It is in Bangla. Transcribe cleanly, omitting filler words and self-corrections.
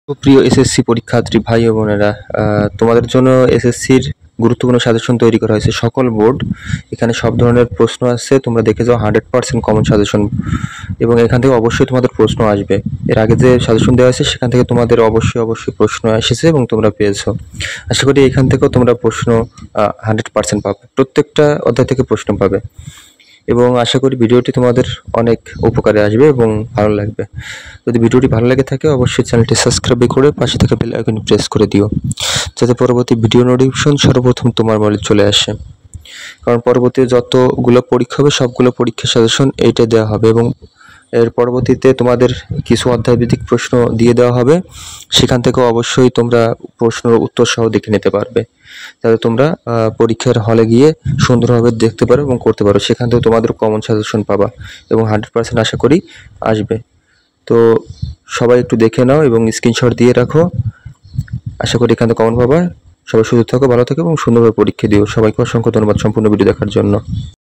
তো প্রিয় এসএসসি পরীক্ষার্থী ভাই ও বোনেরা, তোমাদের জন্য এসএসসির গুরুত্বপূর্ণ সাজেশন তৈরি করা হয়েছে। সকল বোর্ড এখানে সব ধরনের প্রশ্ন আসছে, তোমরা দেখে যাও 100% কমন সাজেশন, এবং এখান থেকে অবশ্যই তোমাদের প্রশ্ন আসবে। এর আগে যে সাজেশন দেওয়া হয়েছে সেখান থেকে তোমাদের অবশ্যই প্রশ্ন এসেছে এবং তোমরা পেয়েছো। আশা করি এখান থেকেও তোমরা প্রশ্ন 100% পাবে, প্রত্যেকটা অধ্যায় থেকে প্রশ্ন পাবে, এবং আশা করি ভিডিওটি তোমাদের অনেক উপকারে আসবে এবং ভালো লাগবে। যদি ভিডিওটি ভালো লেগে থাকে অবশ্যই চ্যানেলটি সাবস্ক্রাইব করে পাশে থাকা বেল আইকন প্রেস করে দিও, যাতে পরবর্তী ভিডিও নোটিফিকেশন সর্বপ্রথম তোমার মোবাইলে চলে আসে। কারণ পরবর্তী যতগুলো পরীক্ষা হবে সবগুলো পরীক্ষার সাজেশন এইটা দেওয়া হবে, এবং এর পরবর্তীতে তোমাদের কিছু অধ্যায়ভিত্তিক প্রশ্ন দিয়ে দেওয়া হবে। সেখান থেকেও অবশ্যই তোমরা প্রশ্নের উত্তর সহ দেখে নিতে পারবে, যাতে তোমরা পরীক্ষার হলে গিয়ে সুন্দরভাবে দেখতে পারো এবং করতে পারো। সেখান থেকে তোমাদের কমন সাজেশন পাবা এবং 100% আশা করি আসবে। তো সবাই একটু দেখে নাও এবং স্ক্রিনশট দিয়ে রাখো। আশা করি এখান থেকে কমন পাবা। সবাই সুস্থ থাকো, ভালো থাকো এবং সুন্দরভাবে পরীক্ষা দিও। সবাইকে অসংখ্য ধন্যবাদ সম্পূর্ণ ভিডিও দেখার জন্য।